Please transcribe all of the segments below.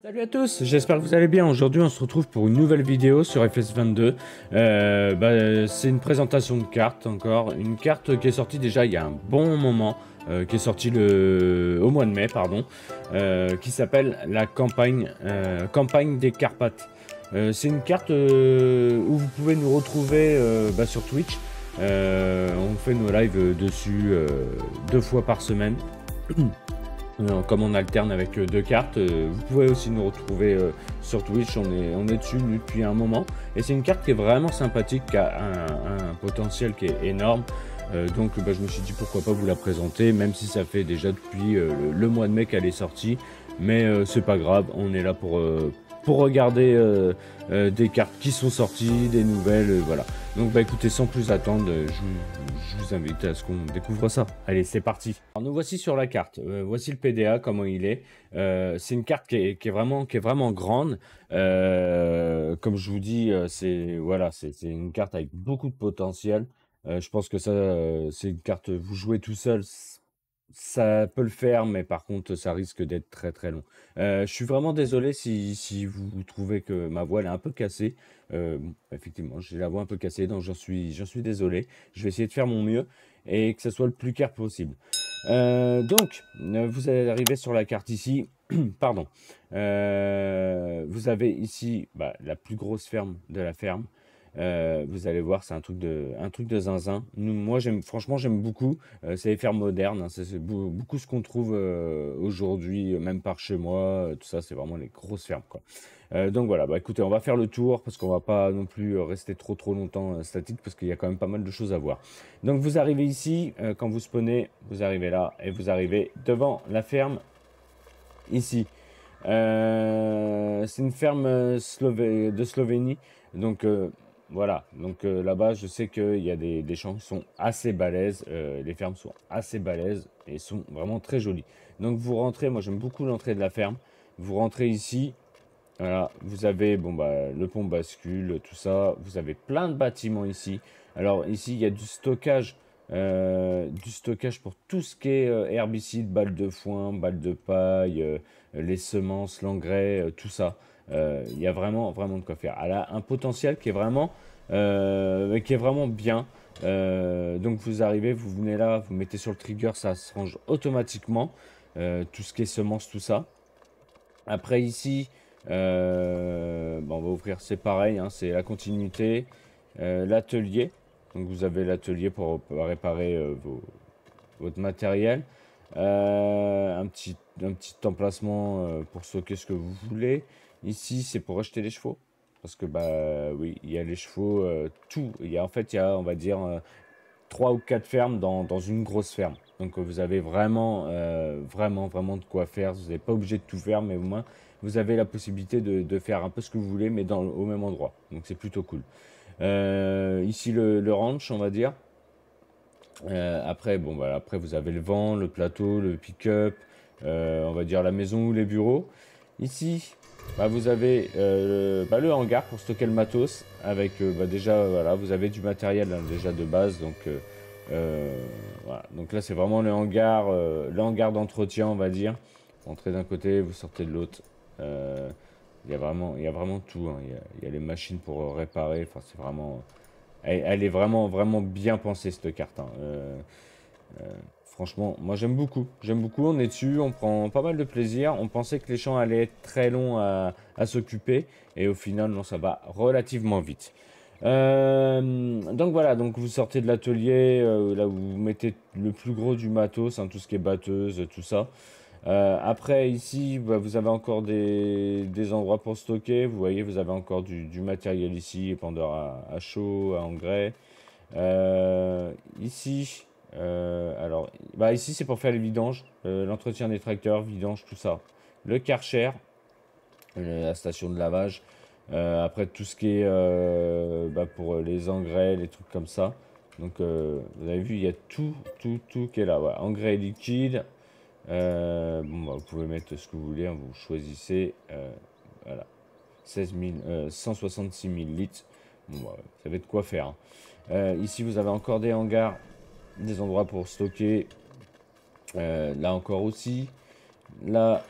Salut à tous, j'espère que vous allez bien. Aujourd'hui on se retrouve pour une nouvelle vidéo sur FS22. C'est une présentation de carte encore, une carte qui est sortie déjà il y a un bon moment, qui est sortie au mois de mai, pardon, qui s'appelle la campagne des Carpates. C'est une carte où vous pouvez nous retrouver sur Twitch. On fait nos lives dessus 2 fois par semaine. Comme on alterne avec deux cartes, vous pouvez aussi nous retrouver sur Twitch, on est dessus depuis un moment. Et c'est une carte qui est vraiment sympathique, qui a un potentiel qui est énorme. Donc je me suis dit pourquoi pas vous la présenter, même si ça fait déjà depuis le mois de mai qu'elle est sortie. Mais c'est pas grave, on est là pour regarder des cartes qui sont sorties, des nouvelles, voilà. Donc écoutez, sans plus attendre, je vous invite à ce qu'on découvre ça. Allez, c'est parti. Alors nous voici sur la carte. Voici le PDA, comment il est. C'est une carte qui est vraiment grande. Comme je vous dis, c'est une carte avec beaucoup de potentiel. Je pense que ça, c'est une carte, vous jouez tout seul, ça peut le faire, mais par contre, ça risque d'être très très long. Je suis vraiment désolé si vous trouvez que ma voix elle est un peu cassée. Bon, effectivement, j'ai la voix un peu cassée, donc j'en suis désolé. Je vais essayer de faire mon mieux et que ça soit le plus clair possible. Vous allez arriver sur la carte ici. Pardon. Vous avez ici la plus grosse ferme de la ferme. Vous allez voir, c'est un truc de zinzin. Moi, franchement, j'aime beaucoup. C'est les fermes modernes, hein, c'est beaucoup ce qu'on trouve aujourd'hui, même par chez moi. Tout ça, c'est vraiment les grosses fermes, quoi. Donc voilà, écoutez, on va faire le tour parce qu'on va pas non plus rester trop longtemps statique parce qu'il y a quand même pas mal de choses à voir. Donc vous arrivez ici, quand vous spawnez, vous arrivez là et vous arrivez devant la ferme ici. C'est une ferme de Slovénie. Donc voilà, donc là-bas je sais qu'il y a des champs qui sont assez balèzes, les fermes sont assez balèzes et sont vraiment très jolies. Donc vous rentrez, moi j'aime beaucoup l'entrée de la ferme, vous rentrez ici, voilà, vous avez le pont bascule, tout ça, vous avez plein de bâtiments ici. Alors ici il y a du stockage pour tout ce qui est herbicide, balles de foin, balles de paille, les semences, l'engrais, tout ça. Il y a vraiment de quoi faire. Elle a un potentiel qui est vraiment bien. Donc vous arrivez, vous venez là, vous mettez sur le trigger, ça se range automatiquement. Tout ce qui est semences, tout ça. Après ici, on va ouvrir, c'est pareil, hein, c'est la continuité. L'atelier, donc vous avez l'atelier pour réparer votre matériel. Un petit emplacement pour stocker ce que vous voulez. Ici, c'est pour acheter les chevaux. Parce que, oui, il y a les chevaux, tout. Il y a, on va dire, 3 ou 4 fermes dans une grosse ferme. Donc, vous avez vraiment de quoi faire. Vous n'êtes pas obligé de tout faire, mais au moins, vous avez la possibilité de faire un peu ce que vous voulez, mais au même endroit. Donc, c'est plutôt cool. Ici, le ranch, on va dire. Après, après vous avez le vent, le plateau, le pick-up, on va dire la maison ou les bureaux. Ici, vous avez le hangar pour stocker le matos. Avec déjà, voilà, vous avez du matériel hein, déjà de base. Donc, voilà. Donc là, c'est vraiment le hangar d'entretien, on va dire. Vous entrez d'un côté, vous sortez de l'autre. Il y a vraiment tout. Hein. Il y a les machines pour réparer. Enfin, c'est vraiment. Elle est vraiment bien pensée cette carte. Hein. Franchement, moi j'aime beaucoup. J'aime beaucoup, on est dessus, on prend pas mal de plaisir. On pensait que les champs allaient être très longs à s'occuper. Et au final, non, ça va relativement vite. Donc voilà, donc vous sortez de l'atelier, là où vous mettez le plus gros du matos, hein, tout ce qui est batteuse, tout ça. Après ici, vous avez encore des endroits pour stocker. Vous voyez, vous avez encore du matériel ici, épandeur à chaud, à engrais. Ici, ici c'est pour faire les vidanges, l'entretien des tracteurs, vidange, tout ça. Le Karcher, la station de lavage. Après tout ce qui est pour les engrais, les trucs comme ça. Donc vous avez vu, il y a tout qui est là. Voilà. Engrais liquide. Vous pouvez mettre ce que vous voulez, hein, vous choisissez. Voilà. 166 000 litres. Ça va être quoi faire. Hein. Ici, vous avez encore des hangars, des endroits pour stocker. Là encore aussi. Là,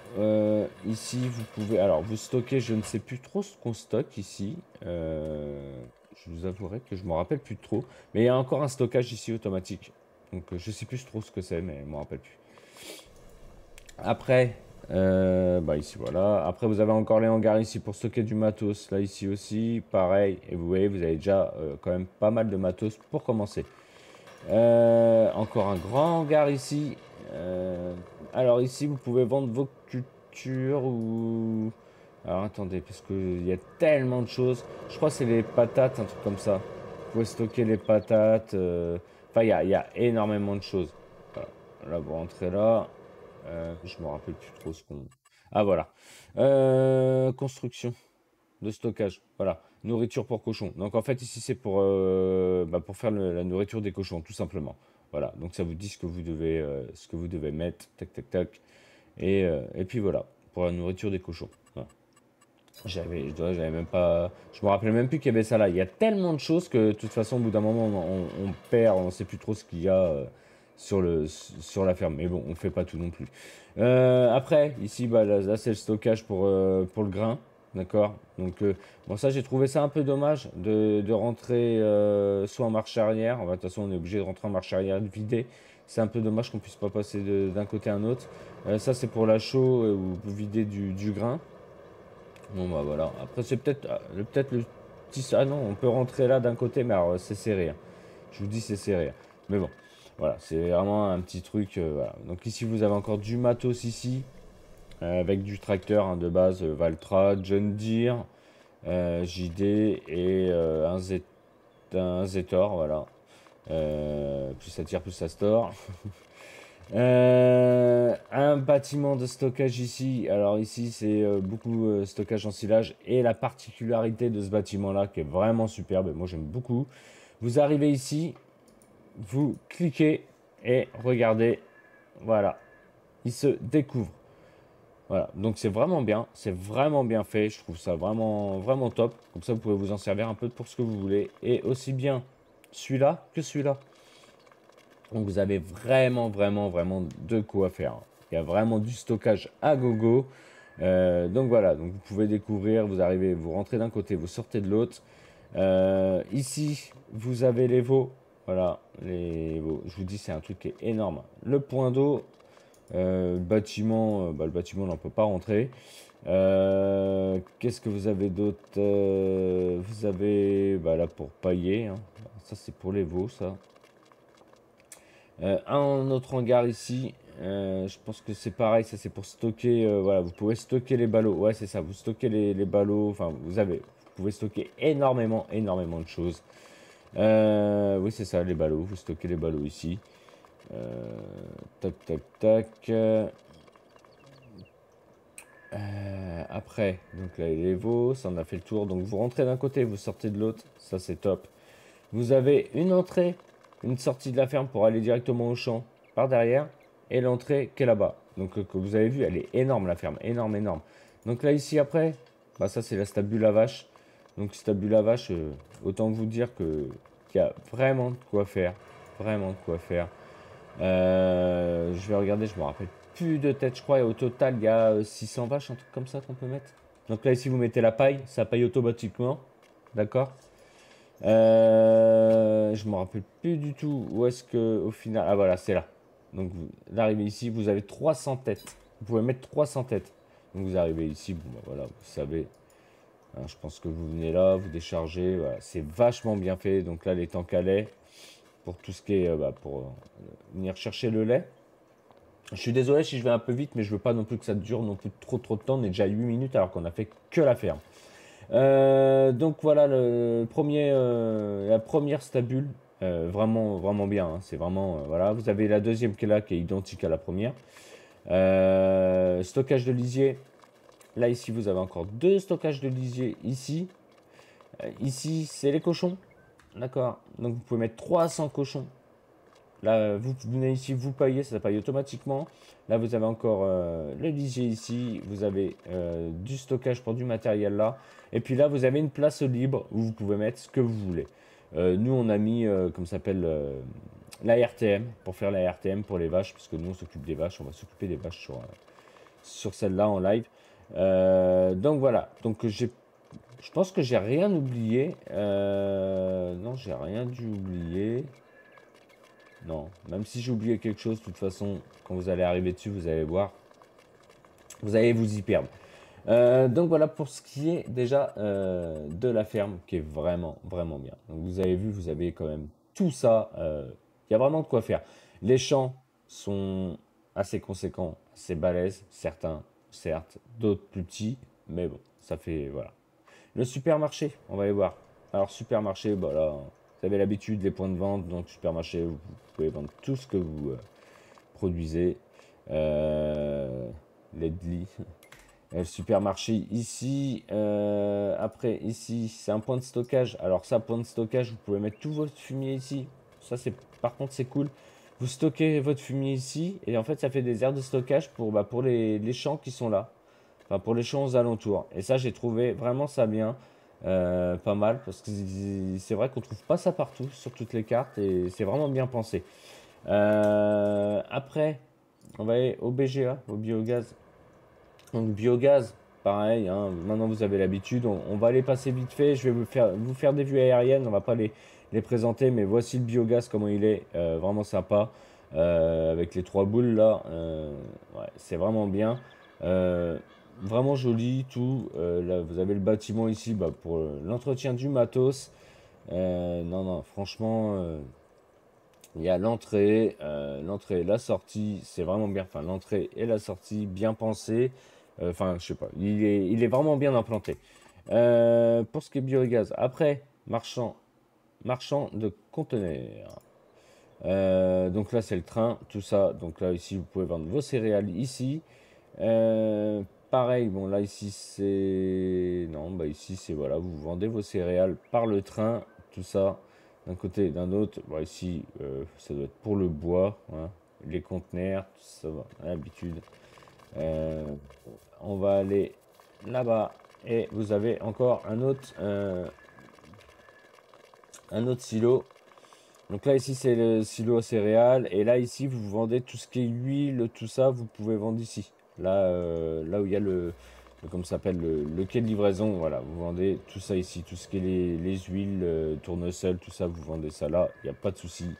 ici, vous pouvez... Alors, vous stockez, je ne sais plus trop ce qu'on stocke ici. Je vous avouerai que je ne me rappelle plus trop. Mais il y a encore un stockage ici automatique. Donc, je ne sais plus trop ce que c'est, mais je ne me rappelle plus. Après, bah ici, voilà. Après, vous avez encore les hangars ici pour stocker du matos. Là, ici aussi, pareil. Et vous voyez, vous avez déjà quand même pas mal de matos pour commencer. Encore un grand hangar ici. Alors ici, vous pouvez vendre vos cultures ou... Alors attendez, parce qu'il y a tellement de choses. Je crois que c'est les patates, un truc comme ça. Vous pouvez stocker les patates. Enfin, il y a énormément de choses. Voilà. Là, vous rentrez là. Je me rappelle plus trop ce qu'on... Ah, voilà. Construction de stockage. Voilà. Nourriture pour cochons. Donc en fait ici c'est pour faire la nourriture des cochons tout simplement. Voilà. Donc ça vous dit ce que vous devez mettre. Tac tac tac. Et puis voilà. Pour la nourriture des cochons. Voilà. J'avais même pas. Je me rappelais même plus qu'il y avait ça là. Il y a tellement de choses que de toute façon au bout d'un moment on perd. On ne sait plus trop ce qu'il y a sur la ferme. Mais bon, on fait pas tout non plus. Après, ici, bah, là c'est le stockage pour le grain. D'accord. Donc, bon, ça, j'ai trouvé ça un peu dommage de rentrer soit en marche arrière. De toute façon, on est obligé de rentrer en marche arrière et de vider. C'est un peu dommage qu'on puisse pas passer d'un côté à un autre. Ça, c'est pour la chaux où vous videz du grain. Bon, bah voilà. Après, c'est peut-être le petit. Ah non, on peut rentrer là d'un côté, mais alors, c'est serré, hein. Je vous dis, c'est serré, hein. Mais bon, voilà, c'est vraiment un petit truc. Voilà. Donc, ici, vous avez encore du matos ici. Avec du tracteur hein, de base, Valtra, John Deere, JD et un Zetor, voilà. Plus ça tire, plus ça store. Un bâtiment de stockage ici. Alors ici, c'est beaucoup stockage en silage. Et la particularité de ce bâtiment-là, qui est vraiment superbe, et moi j'aime beaucoup. Vous arrivez ici, vous cliquez et regardez, voilà, il se découvre. Voilà, donc c'est vraiment bien fait, je trouve ça vraiment, vraiment top. Comme ça, vous pouvez vous en servir un peu pour ce que vous voulez. Et aussi bien celui-là que celui-là. Donc vous avez vraiment, vraiment, vraiment de quoi faire. Il y a vraiment du stockage à gogo. Donc voilà, donc vous pouvez découvrir, vous rentrez d'un côté, vous sortez de l'autre. Ici, vous avez les veaux. Voilà, les veaux. Je vous dis, c'est un truc qui est énorme. Le point d'eau, le bâtiment, on n'en peut pas rentrer. Qu'est-ce que vous avez d'autre? Vous avez là pour pailler, hein. Ça c'est pour les veaux, ça. Un autre hangar ici. Je pense que c'est pareil, ça c'est pour stocker. Voilà, vous pouvez stocker les ballots. Ouais, c'est ça, vous stockez les ballots. Enfin, vous pouvez stocker énormément, énormément de choses. Oui, c'est ça, les ballots. Vous stockez les ballots ici. Tac, tac, tac. Après, donc là, les veaux, ça on a fait le tour. Donc vous rentrez d'un côté, vous sortez de l'autre. Ça c'est top. Vous avez une entrée, une sortie de la ferme pour aller directement au champ par derrière. Et l'entrée qui est là-bas. Donc que vous avez vu, elle est énorme la ferme. Énorme, énorme. Donc là ici après, bah ça c'est la stabule à vache. Donc stabule à vache, autant vous dire qu'il y a vraiment de quoi faire. Vraiment de quoi faire. Je vais regarder, je me rappelle plus de tête, je crois. Et au total, il y a 600 vaches, un truc comme ça qu'on peut mettre. Donc là, ici, vous mettez la paille, ça paille automatiquement. D'accord. Je me rappelle plus du tout où est-ce que, au final. Ah voilà, c'est là. Donc vous arrivez ici, vous avez 300 têtes. Vous pouvez mettre 300 têtes. Donc vous arrivez ici, bon bah voilà, vous savez. Hein, je pense que vous venez là, vous déchargez. Voilà, c'est vachement bien fait. Donc là, les tanks à lait pour tout ce qui est pour venir chercher le lait. Je suis désolé si je vais un peu vite, mais je veux pas non plus que ça dure non plus trop de temps. On est déjà à 8 minutes alors qu'on a fait que la ferme. Donc voilà la première stabule. Vraiment, vraiment bien, hein. C'est vraiment voilà. Vous avez la deuxième qui est là, qui est identique à la première. Stockage de lisier. Là ici, vous avez encore deux stockages de lisier ici. Ici, c'est les cochons. D'accord. Donc vous pouvez mettre 300 cochons. Là, vous venez ici, vous payez, ça paye automatiquement. Là, vous avez encore le lisier ici. Vous avez du stockage pour du matériel là. Et puis là, vous avez une place libre où vous pouvez mettre ce que vous voulez. Nous, on a mis, comme ça s'appelle, la RTM, pour faire la RTM pour les vaches. Parce que nous, on s'occupe des vaches. On va s'occuper des vaches sur celle-là en live. Donc voilà, donc je pense que j'ai rien oublié. Non, j'ai rien dû oublier. Non, même si j'ai oublié quelque chose, de toute façon, quand vous allez arriver dessus, vous allez voir, vous allez vous y perdre. Donc voilà pour ce qui est déjà de la ferme, qui est vraiment, vraiment bien. Donc vous avez vu, vous avez quand même tout ça. Il y a vraiment de quoi faire. Les champs sont assez conséquents, assez balèzes. Certains, certes, d'autres plus petits. Mais bon, ça fait, voilà. Le supermarché, on va aller voir. Alors supermarché, bah là, vous avez l'habitude, les points de vente. Donc supermarché, vous pouvez vendre tout ce que vous produisez. Ledley. Le supermarché ici, après ici c'est un point de stockage. Alors ça, point de stockage, vous pouvez mettre tout votre fumier ici. Ça c'est, par contre c'est cool. Vous stockez votre fumier ici et en fait ça fait des aires de stockage pour les champs qui sont là. Enfin pour les champs aux alentours. Et ça j'ai trouvé vraiment ça bien, pas mal parce que c'est vrai qu'on trouve pas ça partout sur toutes les cartes et c'est vraiment bien pensé. Après on va aller au BGA, au biogaz. Donc biogaz, pareil, hein, maintenant vous avez l'habitude, on va les passer vite fait, je vais vous faire des vues aériennes, on va pas les présenter, mais voici le biogaz, comment il est, vraiment sympa, avec les trois boules là, ouais, c'est vraiment bien, vraiment joli, tout, là vous avez le bâtiment ici bah, pour l'entretien du matos, non, non, franchement, il y a l'entrée et la sortie, c'est vraiment bien, enfin l'entrée et la sortie, bien pensé. Enfin, je sais pas, il est vraiment bien implanté. Pour ce qui est biogaz, après, marchand de conteneurs. Donc là, c'est le train, tout ça. Donc là, ici, vous pouvez vendre vos céréales ici. Pareil, bon, là, ici, c'est... Non, bah ici, c'est, voilà, vous vendez vos céréales par le train, tout ça, d'un côté et d'un autre. Bon, ici, ça doit être pour le bois, hein, les conteneurs, tout ça, va, à l'habitude. Euh, on va aller là-bas et vous avez encore un autre silo. Donc là ici c'est le silo à céréales et là ici vous vendez tout ce qui est huile, tout ça vous pouvez vendre ici. Là, là où il y a comme ça s'appelle le quai de livraison, voilà, vous vendez tout ça ici, tout ce qui est les huiles, tournesol, tout ça vous vendez ça là, il n'y a pas de souci,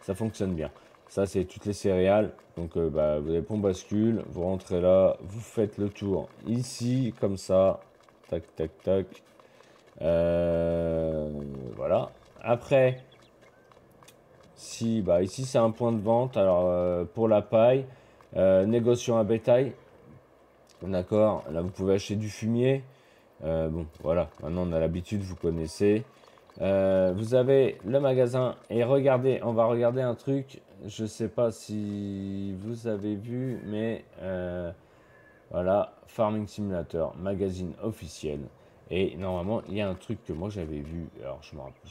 ça fonctionne bien. Ça c'est toutes les céréales, donc bah, vous avez pont bascule, vous rentrez là, vous faites le tour ici comme ça, tac tac tac, voilà. Après, si, bah ici c'est un point de vente. Alors pour la paille, négociant à bétail, d'accord. Là vous pouvez acheter du fumier. Bon, voilà. Maintenant on a l'habitude, vous connaissez. Vous avez le magasin et regardez, on va regarder un truc. Je sais pas si vous avez vu, mais voilà, Farming Simulator, magazine officiel. Et normalement, il y a un truc que moi j'avais vu. Alors je me rappelle,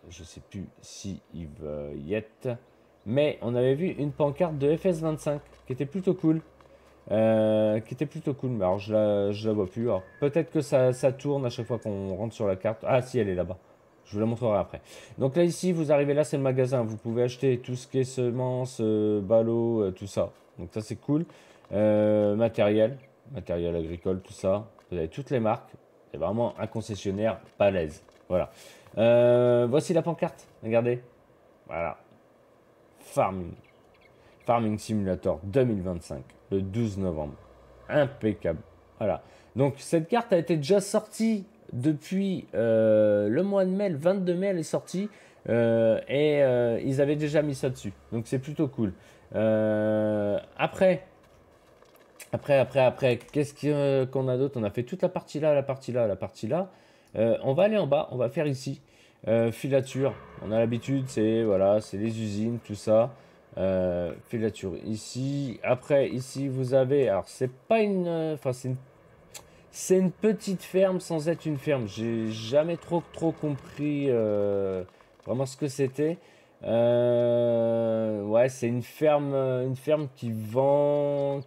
je sais plus si il va y être. Mais on avait vu une pancarte de FS25 qui était plutôt cool. Qui était plutôt cool. Mais alors je la vois plus. Alors peut-être que ça tourne à chaque fois qu'on rentre sur la carte. Ah si, elle est là-bas. Je vous la montrerai après. Donc là ici, vous arrivez là, c'est le magasin. Vous pouvez acheter tout ce qui est semences, ballots, tout ça. Donc ça c'est cool. Matériel agricole, tout ça. Vous avez toutes les marques. C'est vraiment un concessionnaire balèze. Voilà. Voici la pancarte. Regardez. Voilà. Farming. Farming Simulator 2025. Le 12 novembre. Impeccable. Voilà. Donc cette carte a été déjà sortie depuis le mois de mai. Le 22 mai, elle est sortie. Ils avaient déjà mis ça dessus. Donc c'est plutôt cool. Après, qu'est-ce qu'on a d'autre? On a fait toute la partie là, la partie là, la partie là. On va aller en bas, on va faire ici. Filature, on a l'habitude, c'est voilà, c'est les usines, tout ça. Filature ici. Après, ici, vous avez. Alors, c'est pas une. Enfin, c'est une petite ferme sans être une ferme. J'ai jamais trop compris vraiment ce que c'était. Ouais, c'est une ferme qui vend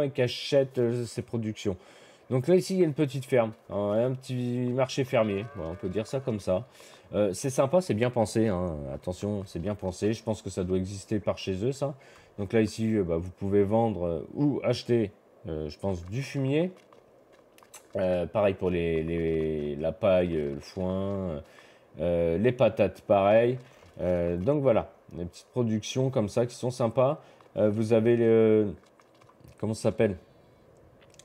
et qui achète ses productions. Donc là ici il y a une petite ferme, un petit marché fermier, voilà, on peut dire ça comme ça. C'est sympa, c'est bien pensé, hein. Attention, c'est bien pensé. Je pense que ça doit exister par chez eux ça. Donc là ici, bah, vous pouvez vendre ou acheter je pense, du fumier. Pareil pour la paille, le foin, les patates, pareil. Donc voilà, des petites productions comme ça qui sont sympas. Vous avez comment ça s'appelle?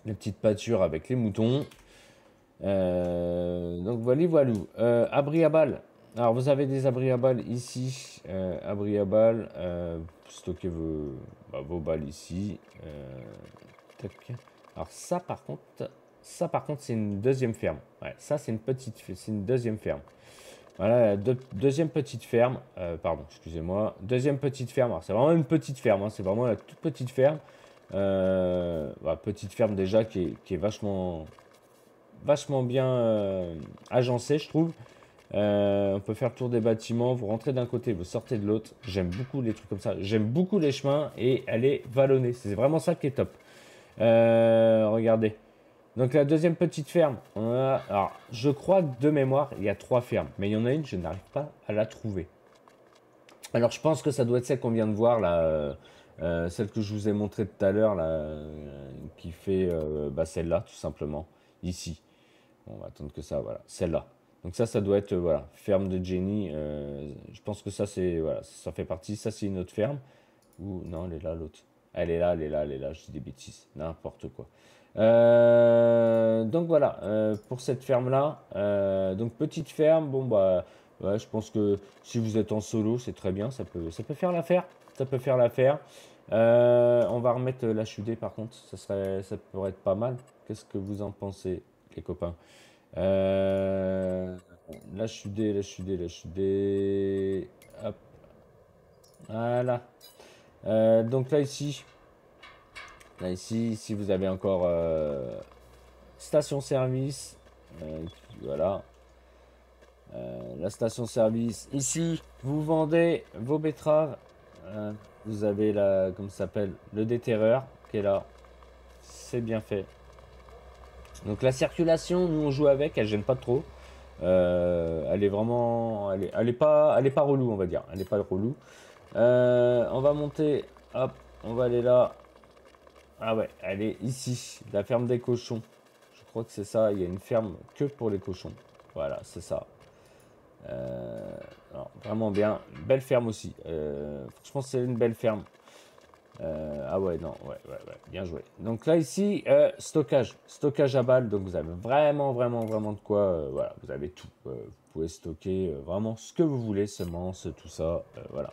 Les petites pâtures avec les moutons. Donc voilà, voilà. Abri à balles. Alors vous avez des abris à balles ici. Abri à balles. Stockez vos balles ici. Tac. Alors ça par contre c'est une deuxième ferme. Ouais, ça c'est une deuxième ferme. Voilà, deuxième petite ferme. Pardon, excusez-moi. Deuxième petite ferme. Alors c'est vraiment une petite ferme. Hein, c'est vraiment la toute petite ferme. Petite ferme déjà qui est vachement bien agencée, je trouve. On peut faire le tour des bâtiments. Vous rentrez d'un côté, vous sortez de l'autre. J'aime beaucoup les trucs comme ça. J'aime beaucoup les chemins et elle est vallonnée. C'est vraiment ça qui est top. Regardez. Donc la deuxième petite ferme, alors je crois que de mémoire, il y a 3 fermes. Mais il y en a une, je n'arrive pas à la trouver. Alors je pense que ça doit être celle qu'on vient de voir, là, celle que je vous ai montrée tout à l'heure, là, qui fait celle-là, tout simplement, ici. Bon, on va attendre que ça, voilà, celle-là. Donc ça doit être, voilà, ferme de Jenny. Je pense que ça, c'est, voilà, ça fait partie. Ça, c'est une autre ferme. Ou non, elle est là, l'autre. Elle est là, elle est là, elle est là. Je dis des bêtises, n'importe quoi. Donc voilà, pour cette ferme-là. Donc petite ferme, bon bah, ouais, je pense que si vous êtes en solo, c'est très bien. Ça peut faire l'affaire. Ça peut faire l'affaire. On va remettre l'HUD par contre. Ça pourrait être pas mal. Qu'est-ce que vous en pensez, les copains? l'HUD. Hop. Voilà. Donc là ici, vous avez encore station-service. Voilà. La station-service. Ici, vous vendez vos betteraves. Vous avez comme ça s'appelle, le déterreur qui est là. C'est bien fait. Donc la circulation, nous on joue avec, elle gêne pas trop. Elle est vraiment, elle est pas relou, on va dire. Elle est pas relou. On va monter, hop, on va aller là. Ah ouais, elle est ici, la ferme des cochons. Je crois que c'est ça, il y a une ferme que pour les cochons. Voilà, c'est ça. Alors, vraiment bien, belle ferme aussi. Franchement, c'est une belle ferme. Ah ouais, non, ouais, bien joué. Donc là, ici, stockage à balles. Donc vous avez vraiment de quoi. Voilà, vous avez tout. Vous pouvez stocker vraiment ce que vous voulez, semences, tout ça. Voilà.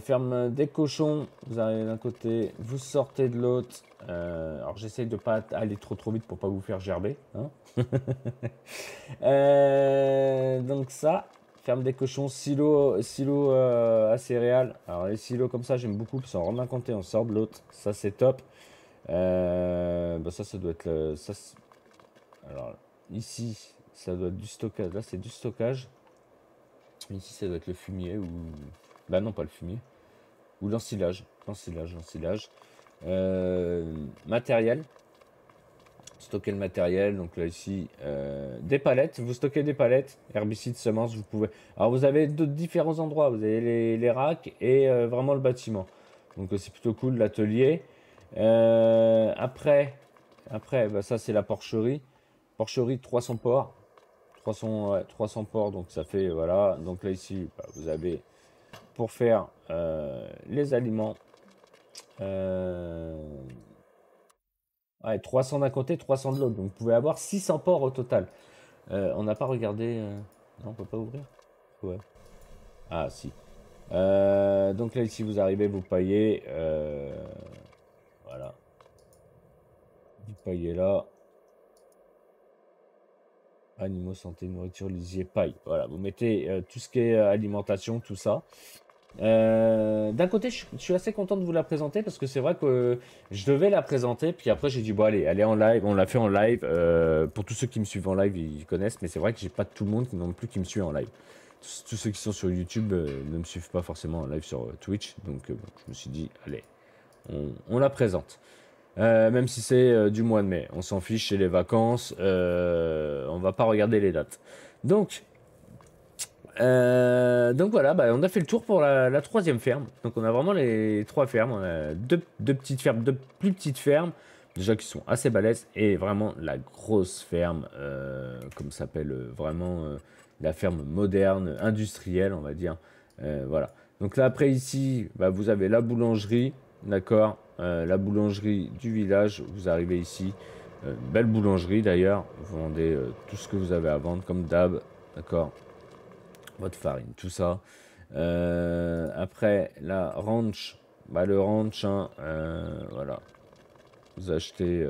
Ferme des cochons. Vous arrivez d'un côté, vous sortez de l'autre. Alors j'essaye de pas aller trop vite pour pas vous faire gerber. Hein. Donc ça. Ferme des cochons, silo à céréales. Alors les silos comme ça, j'aime beaucoup, parce qu'on rentre d'un côté, on sort de l'autre. Ça, c'est top. Ça doit être alors, ici, ça doit être du stockage. Là, c'est du stockage. Ici, ça doit être le fumier ou... Bah non, pas le fumier. Ou l'ensilage. Matériel. Stocker le matériel, donc là ici des palettes, vous stockez des palettes, herbicides, semences, vous pouvez. Alors vous avez différents endroits, vous avez les racks et vraiment le bâtiment, donc c'est plutôt cool. L'atelier, après ça c'est la porcherie 300 porcs, 300 porcs, donc ça fait, voilà. Donc là ici vous avez pour faire les aliments. Ouais, 300 d'un côté, 300 de l'autre. Donc vous pouvez avoir 600 ports au total. On n'a pas regardé. Non, on peut pas ouvrir. Ouais. Ah, si. Donc là, ici, vous arrivez, vous paillez. Voilà. Vous paillez là. Animaux, santé, nourriture, lisier, paille. Voilà, vous mettez tout ce qui est alimentation, tout ça. D'un côté, je suis assez content de vous la présenter parce que c'est vrai que je devais la présenter, puis après j'ai dit bon allez, elle est en live, on l'a fait en live. Pour tous ceux qui me suivent en live, ils connaissent, mais c'est vrai que j'ai pas tout le monde non plus qui me suit en live. Tous ceux qui sont sur YouTube ne me suivent pas forcément en live sur Twitch, donc je me suis dit allez, on la présente. Même si c'est du mois de mai, on s'en fiche, c'est les vacances, on va pas regarder les dates. Donc voilà, on a fait le tour pour la troisième ferme. Donc on a vraiment les 3 fermes. On a deux petites fermes, 2 plus petites fermes, déjà qui sont assez balèzes, et vraiment la grosse ferme, comme ça s'appelle vraiment la ferme moderne, industrielle, on va dire. Voilà. Donc là, après ici, bah, vous avez la boulangerie, d'accord, la boulangerie du village. Vous arrivez ici, belle boulangerie d'ailleurs. Vous vendez tout ce que vous avez à vendre, comme d'hab, d'accord. Votre farine, tout ça. Après, la ranch, bah, le ranch, hein, voilà. Vous achetez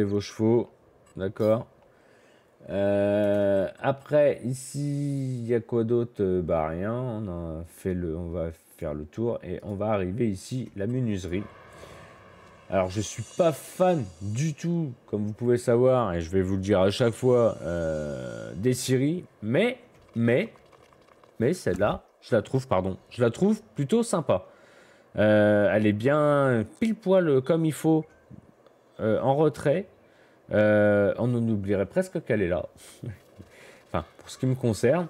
vos chevaux, d'accord. Après, ici, il y a quoi d'autre? Bah rien, on va faire le tour et on va arriver ici, la menuiserie. Alors, je suis pas fan du tout, comme vous pouvez savoir, et je vais vous le dire à chaque fois, des scieries, mais celle-là, je la trouve plutôt sympa. Elle est bien pile poil comme il faut, en retrait. On en oublierait presque qu'elle est là. Enfin, pour ce qui me concerne.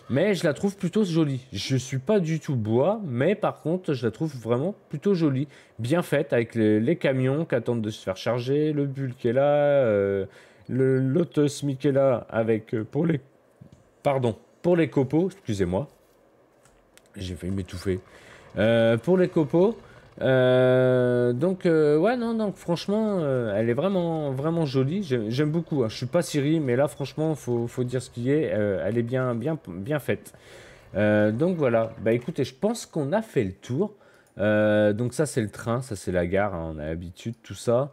Mais je la trouve plutôt jolie. Je suis pas du tout bois, mais par contre, je la trouve vraiment plutôt jolie. Bien faite, avec les camions qui attendent de se faire charger, le bull qui est là, le Lotus Mi qui est là, avec, pour les copeaux, excusez-moi. J'ai failli m'étouffer. Pour les copeaux. Ouais, non, franchement, elle est vraiment, vraiment jolie. J'aime beaucoup, hein. Je suis pas Siri, mais là, franchement, faut dire ce qui est. Elle est bien faite. Donc voilà. Bah écoutez, je pense qu'on a fait le tour. Donc ça, c'est le train, ça, c'est la gare, hein. On a l'habitude, tout ça.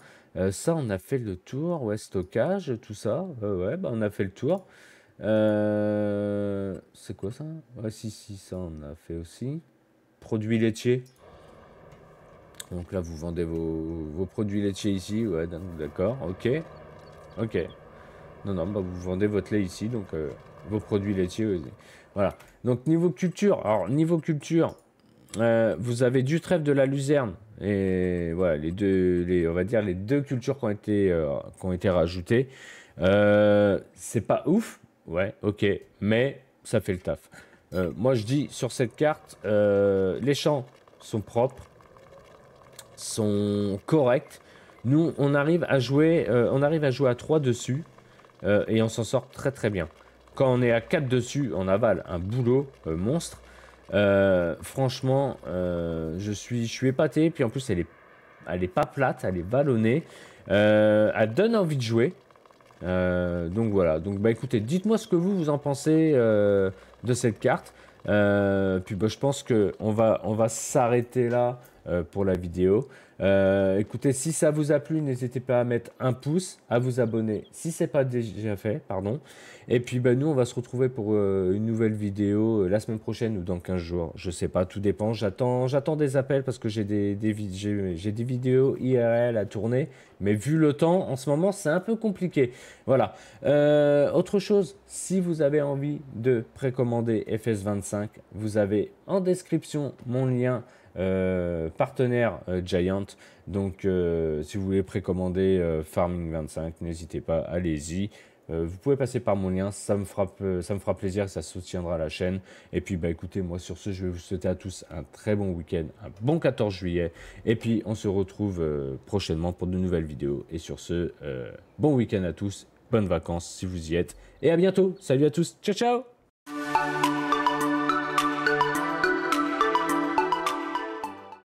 Ça, on a fait le tour. Ouais, stockage, tout ça. Ouais, bah on a fait le tour. C'est quoi ça? Ouais, si, ça, on a fait aussi. Produits laitiers. Donc là, vous vendez vos produits laitiers ici. Ouais, d'accord, ok. Ok. Non, bah, vous vendez votre lait ici, donc vos produits laitiers. Voilà. Donc niveau culture, alors niveau culture, vous avez du trèfle de la luzerne. Et voilà, on va dire les deux cultures qui ont été rajoutées. C'est pas ouf, ouais, ok, mais ça fait le taf. Moi, je dis sur cette carte, les champs sont propres, sont corrects. Nous, on arrive à jouer à 3 dessus et on s'en sort très très bien. Quand on est à 4 dessus, on avale un boulot monstre. Franchement, je suis épaté. Puis en plus, elle est pas plate, elle est vallonnée. Elle donne envie de jouer. Donc voilà. Donc bah écoutez, dites-moi ce que vous en pensez de cette carte. Puis bah, je pense que on va s'arrêter là pour la vidéo. Écoutez, si ça vous a plu, n'hésitez pas à mettre un pouce, à vous abonner si c'est pas déjà fait, pardon. Et puis bah, nous, on va se retrouver pour une nouvelle vidéo la semaine prochaine ou dans 15 jours. Je sais pas, tout dépend. J'attends des appels parce que j'ai des vidéos IRL à tourner. Mais vu le temps, en ce moment, c'est un peu compliqué. Voilà. Autre chose, si vous avez envie de précommander FS25, vous avez en description mon lien partenaire Giant. Donc si vous voulez précommander Farming 25, n'hésitez pas, allez-y. Vous pouvez passer par mon lien, ça me fera plaisir, ça soutiendra la chaîne. Et puis bah écoutez, moi sur ce, je vais vous souhaiter à tous un très bon week-end, un bon 14 juillet. Et puis on se retrouve prochainement pour de nouvelles vidéos. Et sur ce, bon week-end à tous, bonnes vacances si vous y êtes. Et à bientôt, salut à tous, ciao ciao.